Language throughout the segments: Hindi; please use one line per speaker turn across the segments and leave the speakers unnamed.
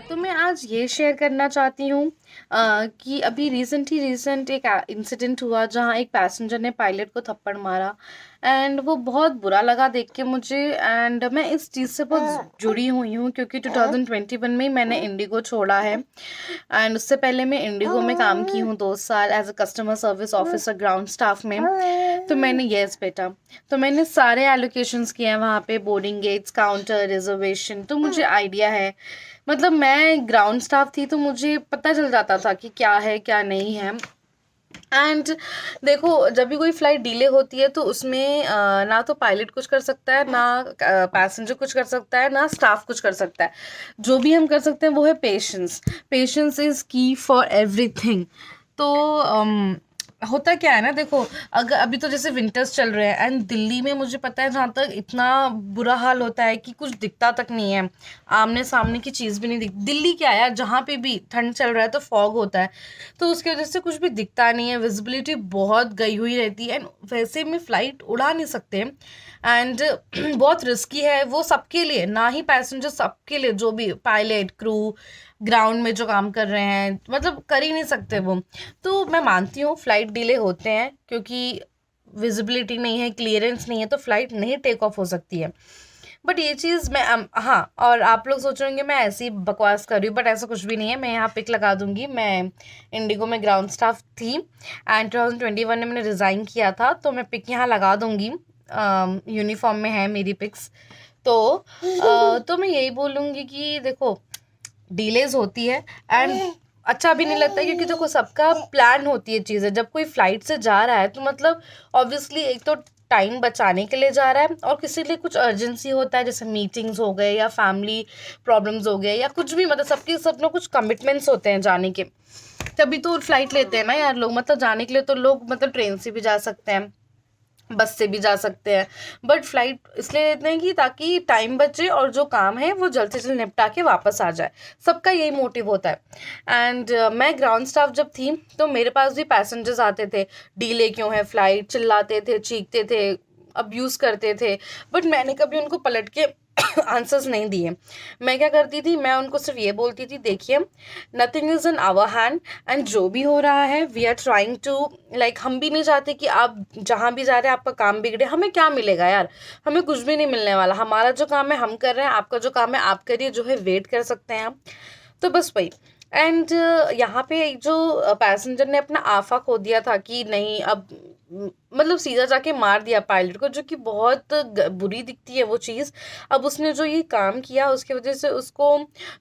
तो मैं आज ये शेयर करना चाहती हूँ कि अभी रिसेंट एक इंसिडेंट हुआ जहाँ एक पैसेंजर ने पायलट को थप्पड़ मारा एंड वो बहुत बुरा लगा देख के मुझे। एंड मैं इस चीज़ से बहुत जुड़ी हुई हूँ क्योंकि 2021 में ही मैंने इंडिगो छोड़ा है एंड उससे पहले मैं इंडिगो में काम की हूँ 2 साल as a customer service officer ground staff में। तो मैंने यस बेटा, तो मैंने सारे एलोकेशंस किए हैं वहाँ पे, बोर्डिंग गेट्स, काउंटर, रिजर्वेशन, तो मुझे आइडिया है। मतलब मैं ग्राउंड स्टाफ थी तो मुझे पता चल जाता था कि क्या है क्या नहीं है। एंड देखो, जब भी कोई फ्लाइट डिले होती है तो उसमें ना तो पायलट कुछ कर सकता है, ना पैसेंजर कुछ कर सकता है, ना स्टाफ कुछ कर सकता है। जो भी हम कर सकते हैं वो है पेशेंस। पेशेंस इज़ की फॉर एवरीथिंग। तो होता क्या है ना, देखो, अगर अभी तो जैसे विंटर्स चल रहे हैं एंड दिल्ली में मुझे पता है जहाँ तक इतना बुरा हाल होता है कि कुछ दिखता तक नहीं है, आमने सामने की चीज़ भी नहीं दिखती। दिल्ली क्या है यार, जहाँ पे भी ठंड चल रहा है तो फॉग होता है, तो उसकी वजह से कुछ भी दिखता नहीं है, विजिबिलिटी बहुत गई हुई रहती है एंड वैसे में फ़्लाइट उड़ा नहीं सकते एंड बहुत रिस्की है वो सबके लिए, ना ही पैसेंजर, सबके लिए, जो भी पायलट, क्रू, ग्राउंड में जो काम कर रहे हैं, मतलब कर ही नहीं सकते वो। तो मैं मानती हूँ फ़्लाइट डिले होते हैं क्योंकि विजिबिलिटी नहीं है, क्लियरेंस नहीं है, तो फ़्लाइट नहीं टेक ऑफ हो सकती है। बट ये चीज़ मैं हाँ, और आप लोग सोच रहे होंगे मैं ऐसी ही बकवास कर रही हूँ, बट ऐसा कुछ भी नहीं है। मैं यहाँ पिक लगा दूंगी, मैं इंडिगो में ग्राउंड स्टाफ थी एंड 2021 में मैंने रिज़ाइन किया था, तो मैं पिक यहाँ लगा दूंगी। यूनिफॉर्म में है मेरी पिक्स। तो मैं यही बोलूँगी कि देखो, डिलेज होती है एंड अच्छा भी नहीं लगता है क्योंकि देखो सबका प्लान होती है चीज़ें। जब कोई फ्लाइट से जा रहा है तो मतलब ऑब्वियसली एक तो टाइम बचाने के लिए जा रहा है और किसी लिए कुछ अर्जेंसी होता है, जैसे मीटिंग्स हो गए या फैमिली प्रॉब्लम्स हो गए या कुछ भी, मतलब सबके सब में कुछ कमिटमेंट्स होते हैं जाने के, तभी तो फ्लाइट लेते हैं ना यार लोग। मतलब जाने के लिए तो लोग मतलब ट्रेन से भी जा सकते हैं, बस से भी जा सकते हैं, बट फ्लाइट इसलिए लेते हैं कि ताकि टाइम बचे और जो काम है वो जल्द से जल्द निपटा के वापस आ जाए। सबका यही मोटिव होता है। एंड मैं ग्राउंड स्टाफ जब थी तो मेरे पास भी पैसेंजर्स आते थे, डीले क्यों है फ्लाइट, चिल्लाते थे, चीखते थे, अब्यूज़ करते थे, बट मैंने कभी उनको पलट के आंसर्स नहीं दिए। मैं क्या करती थी, मैं उनको सिर्फ ये बोलती थी, देखिए nothing is in our hand and जो भी हो रहा है we are trying to, like हम भी नहीं चाहते कि आप जहाँ भी जा रहे हैं आपका काम बिगड़े। हमें क्या मिलेगा यार, हमें कुछ भी नहीं मिलने वाला। हमारा जो काम है हम कर रहे हैं, आपका जो काम है आप करिए, जो है वेट कर सकते हैं आप। तो बस वही। एंड यहाँ पे एक जो पैसेंजर ने अपना आफा खो दिया था कि नहीं अब मतलब सीधा जाके मार दिया पायलट को, जो कि बहुत बुरी दिखती है वो चीज़। अब उसने जो ये काम किया उसकी वजह से उसको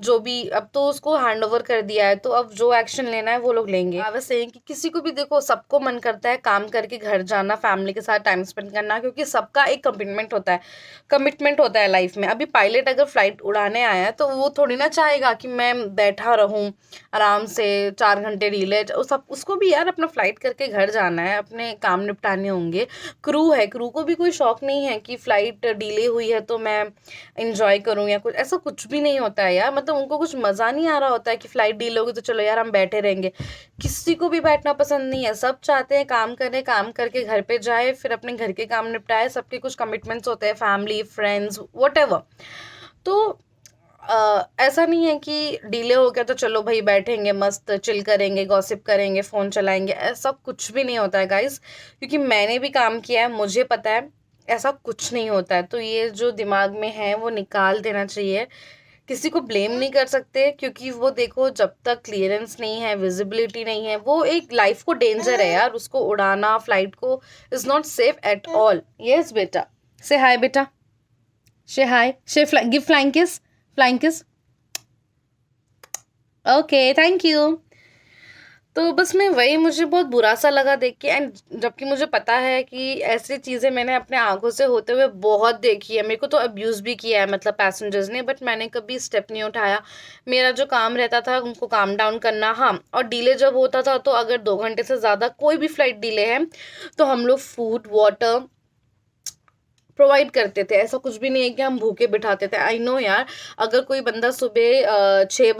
जो भी, अब तो उसको हैंड ओवर कर दिया है, तो अब जो एक्शन लेना है वो लोग लेंगे। वैसे है कि किसी को भी देखो, सबको मन करता है काम करके घर जाना, फैमिली के साथ टाइम स्पेंड करना, क्योंकि सबका एक कमिटमेंट होता है लाइफ में। अभी पायलट अगर फ्लाइट उड़ाने आया है तो वो थोड़ी ना चाहेगा कि मैं बैठा रहूं आराम से 4 घंटे डिले, सब उसको भी यार अपना फ्लाइट करके घर जाना है, अपने काम निपटाने होंगे। क्रू है, क्रू को भी कोई शौक नहीं है कि फ्लाइट डिले हुई है तो मैं इंजॉय करूं या कुछ, ऐसा कुछ भी नहीं होता है यार। मतलब उनको कुछ मज़ा नहीं आ रहा होता है कि फ्लाइट डिले होगी तो चलो यार हम बैठे रहेंगे। किसी को भी बैठना पसंद नहीं है, सब चाहते हैं काम करें, काम करके घर पे जाए, फिर अपने घर के काम निपटाए। सबके कुछ कमिटमेंट्स होते हैं, फैमिली, फ्रेंड्स, व्हाटएवर। तो ऐसा नहीं है कि डिले हो गया तो चलो भाई बैठेंगे, मस्त चिल करेंगे, गॉसिप करेंगे, फ़ोन चलाएंगे, ऐसा कुछ भी नहीं होता है गाइस। क्योंकि मैंने भी काम किया है, मुझे पता है ऐसा कुछ नहीं होता है। तो ये जो दिमाग में है वो निकाल देना चाहिए। किसी को ब्लेम नहीं कर सकते क्योंकि वो देखो जब तक क्लियरेंस नहीं है, विजिबिलिटी नहीं है, वो एक लाइफ को डेंजर है यार, उसको उड़ाना फ्लाइट को is not safe at all. Yes बेटा, से हाय बेटा, से हाय, से give flying kiss, flying kiss. Okay, thank you. तो बस मैं वही, मुझे बहुत बुरा सा लगा देख के एंड जबकि मुझे पता है कि ऐसी चीज़ें मैंने अपने आंखों से होते हुए बहुत देखी है। मेरे को तो अब्यूज़ भी किया है मतलब पैसेंजर्स ने, बट मैंने कभी स्टेप नहीं उठाया। मेरा जो काम रहता था उनको काम डाउन करना, हाँ, और डिले जब होता था तो अगर 2 घंटे से ज़्यादा कोई भी फ्लाइट डिले है तो हम लोग फूड, वाटर प्रोवाइड करते थे। ऐसा कुछ भी नहीं है कि हम भूखे बिठाते थे। आई नो यार, अगर कोई बंदा सुबह 6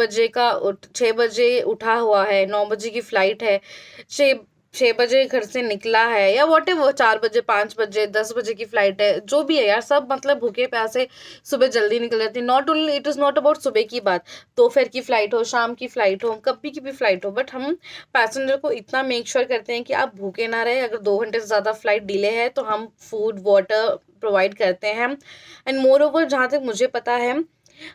बजे उठा हुआ है, 9 बजे की फ़्लाइट है, 6 6 बजे घर से निकला है या व्हाटएवर, 4 बजे, 5 बजे, 10 बजे की फ्लाइट है, जो भी है यार, सब मतलब भूखे प्यासे सुबह जल्दी निकल जाते हैं। Not only, it is not about सुबह की बात, दोपहर की फ्लाइट हो, शाम की फ्लाइट हो, कभी की भी फ्लाइट हो, बट हम पैसेंजर को इतना मेक श्योर करते हैं कि आप भूखे ना रहे। अगर 2 घंटे से ज़्यादा फ्लाइट डिले है तो हम फूड, वाटर प्रोवाइड करते हैं। एंड मोर ओवर, जहाँ तक मुझे पता है,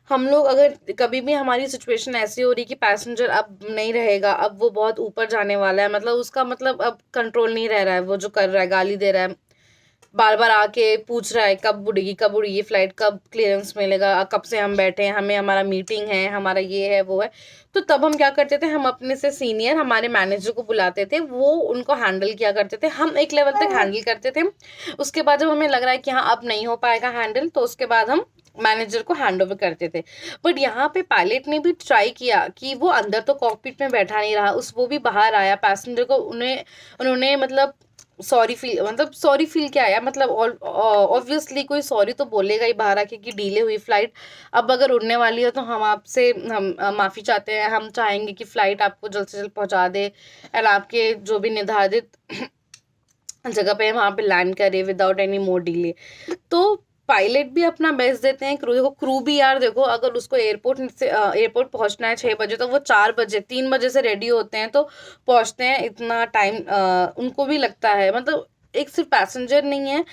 हम लोग अगर कभी भी हमारी सिचुएशन ऐसी हो रही कि पैसेंजर अब नहीं रहेगा, अब वो बहुत ऊपर जाने वाला है, मतलब उसका मतलब अब कंट्रोल नहीं रह रहा है, वो जो कर रहा है, गाली दे रहा है, बार बार आके पूछ रहा है कब उड़ेगी फ्लाइट, कब क्लियरेंस मिलेगा, कब से हम बैठे हैं, हमें हमारा मीटिंग है, हमारा ये है वो है, तो तब हम क्या करते थे, हम अपने से सीनियर हमारे मैनेजर को बुलाते थे, वो उनको हैंडल किया करते थे। हम एक लेवल तक हैंडल करते थे, उसके बाद जब हमें लग रहा है कि हाँ अब नहीं हो पाएगा हैंडल, तो उसके बाद हम मैनेजर को हैंड ओवर करते थे। बट यहाँ पे पायलट ने भी ट्राई किया कि वो अंदर तो कॉकपिट में बैठा नहीं रहा, वो भी बाहर आया, पैसेंजर को उन्होंने मतलब सॉरी फील क्या आया, मतलब ऑब्वियसली कोई सॉरी तो बोलेगा ही बाहर आके कि डीले हुई फ्लाइट, अब अगर उड़ने वाली है तो हम माफ़ी चाहते हैं, हम चाहेंगे कि फ़्लाइट आपको जल्द से जल्द पहुंचा दे एंड आपके जो भी निर्धारित जगह पे वहाँ पे लैंड करे विदाउट एनी मोर डिले। तो पायलट भी अपना बेस्ट देते हैं, क्रू भी यार देखो, अगर उसको एयरपोर्ट पहुंचना है 6 बजे, तो वो 4 बजे 3 बजे से रेडी होते हैं, तो पहुंचते हैं, इतना टाइम उनको भी लगता है। मतलब एक सिर्फ पैसेंजर नहीं है,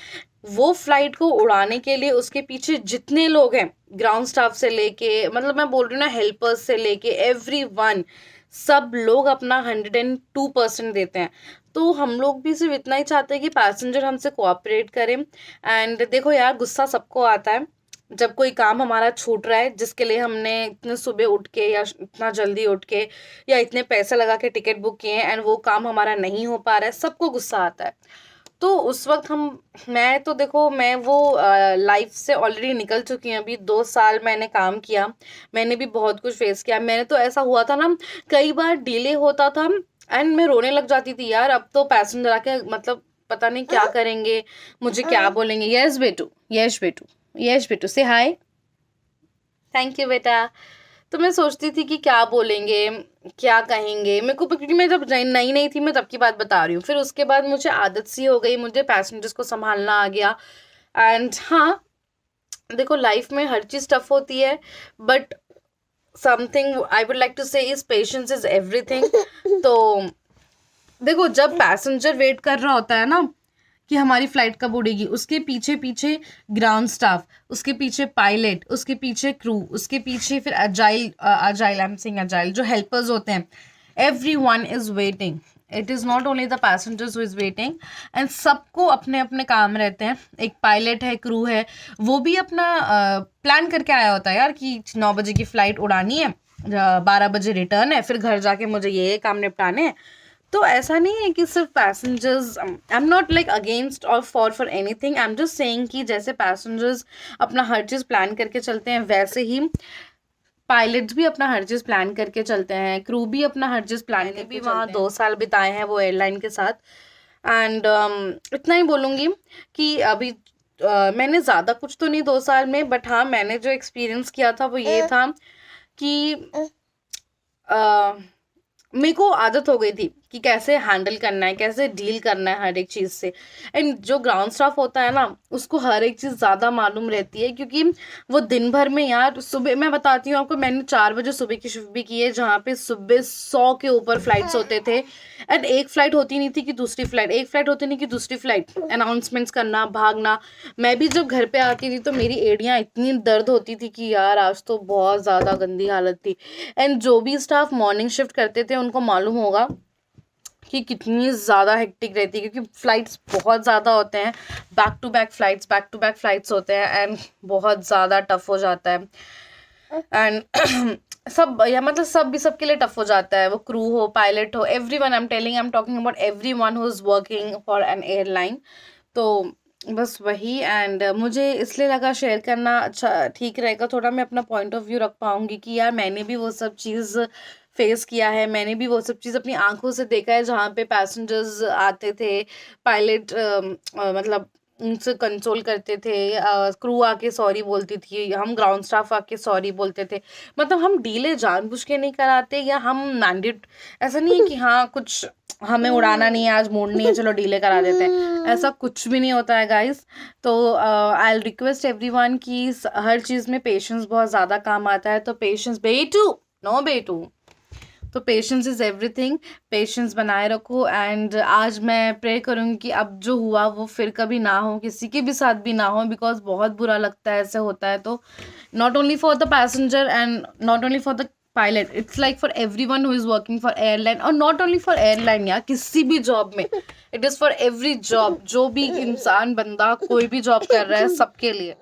वो फ्लाइट को उड़ाने के लिए उसके पीछे जितने लोग हैं, ग्राउंड स्टाफ से लेके, मतलब मैं बोल रही हूँ ना, हेल्पर्स से लेके एवरीवन, सब लोग अपना 102% देते हैं। तो हम लोग भी सिर्फ इतना ही चाहते हैं कि पैसेंजर हमसे कोऑपरेट करें। एंड देखो यार, गुस्सा सबको आता है जब कोई काम हमारा छूट रहा है, जिसके लिए हमने इतने सुबह उठ के या इतना जल्दी उठ के या इतने पैसे लगा के टिकट बुक किए हैं, एंड वो काम हमारा नहीं हो पा रहा है, सबको गुस्सा आता है। तो उस वक्त मैं तो देखो, मैं वो लाइफ से ऑलरेडी निकल चुकी हूँ, अभी 2 साल मैंने काम किया, मैंने भी बहुत कुछ फेस किया। मैंने तो ऐसा हुआ था ना, कई बार डिले होता था एंड मैं रोने लग जाती थी यार, अब तो पैसेंजर आके मतलब पता नहीं क्या करेंगे, मुझे क्या बोलेंगे। यस बेटू, यस बेटू, यस बेटू, से हाय, थैंक यू बेटा। तो मैं सोचती थी कि क्या बोलेंगे, क्या कहेंगे मेरे को, क्योंकि मैं जब नई नई थी, मैं तब की बात बता रही हूँ। फिर उसके बाद मुझे आदत सी हो गई, मुझे पैसेंजर्स को संभालना आ गया। एंड हाँ, देखो लाइफ में हर चीज़ टफ होती है, but something I would like to से इज पेशेंस इज एवरीथिंग। तो देखो, जब पैसेंजर वेट कर रहा होता है ना कि हमारी फ्लाइट कब उड़ेगी, उसके पीछे पीछे ग्राउंड स्टाफ, उसके पीछे पायलट, उसके पीछे क्रू, उसके पीछे फिर agile I am saying agile जो हेल्पर्स होते हैं, everyone is waiting. It is not only the passengers who is waiting, and सबको अपने अपने काम रहते हैं। एक पायलट है, क्रू है, वो भी अपना प्लान करके आया होता है यार कि 9 बजे की फ्लाइट उड़ानी है, 12 बजे रिटर्न है, फिर घर जाके मुझे ये काम निपटाने हैं। तो ऐसा नहीं है कि सिर्फ passengers, I am not like against और for anything, I am just saying कि जैसे पैसेंजर्स अपना हर चीज़ प्लान करके चलते हैं, वैसे ही पायलट्स भी अपना हर चीज़ प्लान करके चलते हैं, क्रू भी अपना हर चीज़ प्लान करके भी वहाँ 2 साल बिताए हैं वो एयरलाइन के साथ। एंड इतना ही बोलूँगी कि अभी मैंने ज़्यादा कुछ तो नहीं 2 साल में, बट हाँ, मैंने जो एक्सपीरियंस किया था वो ये था कि मेरे को आदत हो गई थी कि कैसे हैंडल करना है, कैसे डील करना है हर एक चीज़ से। एंड जो ग्राउंड स्टाफ होता है ना, उसको हर एक चीज़ ज़्यादा मालूम रहती है, क्योंकि वो दिन भर में यार, सुबह मैं बताती हूँ आपको, मैंने 4 बजे सुबह की शिफ्ट भी की है, जहाँ पे सुबह 100 के ऊपर फ्लाइट्स होते थे। एंड एक फ़्लाइट होती नहीं थी कि दूसरी फ़्लाइट, एक फ़्लाइट होती नहीं कि दूसरी फ़्लाइट, अनाउंसमेंट्स करना, भागना। मैं भी जब घर पे आती थी तो मेरी एड़ियाँ इतनी दर्द होती थी कि यार आज तो बहुत ज़्यादा गंदी हालत थी। एंड जो भी स्टाफ मॉर्निंग शिफ्ट करते थे उनको मालूम होगा कि कितनी ज़्यादा हेक्टिक रहती है, क्योंकि फ़्लाइट्स बहुत ज़्यादा होते हैं, बैक टू बैक फ़्लाइट्स होते हैं, एंड बहुत ज़्यादा टफ हो जाता है। एंड सब या मतलब सबके लिए टफ हो जाता है, वो क्रू हो, पायलट हो, everyone, I am talking about everyone who is working for an airline. तो बस वही, एंड मुझे इसलिए लगा शेयर करना अच्छा ठीक रहेगा, थोड़ा मैं अपना पॉइंट ऑफ व्यू रख पाऊँगी कि यार मैंने भी वो सब चीज़ फेस किया है, मैंने भी वो सब चीज़ अपनी आँखों से देखा है, जहाँ पे पैसेंजर्स आते थे, पायलट मतलब उनसे कंसोल करते थे, क्रू आके सॉरी बोलती थी, हम ग्राउंड स्टाफ आके सॉरी बोलते थे। मतलब हम डीले जानबूझ के नहीं कराते या हम मैंडेट, ऐसा नहीं है कि हाँ कुछ हमें उड़ाना नहीं है, आज मूड नहीं है, चलो डीले करा देते हैं, ऐसा कुछ भी नहीं होता है गाइस। तो आई विल रिक्वेस्ट एवरीवन कि हर चीज़ में पेशेंस बहुत ज़्यादा काम आता है, तो पेशेंस बेटू, नो बेटू, तो पेशेंस इज़ एवरीथिंग, पेशेंस बनाए रखो। एंड आज मैं प्रे करूँगी कि अब जो हुआ वो फिर कभी ना हो, किसी के भी साथ भी ना हो, बिकॉज़ बहुत बुरा लगता है ऐसे होता है तो। Not only for the passenger and not only for the pilot, it's like for everyone who is working for airline, और नॉट ओनली फॉर एयरलाइन यार, किसी भी जॉब में, it is for every job, जो भी इंसान बंदा कोई भी जॉब कर रहा है सबके लिए।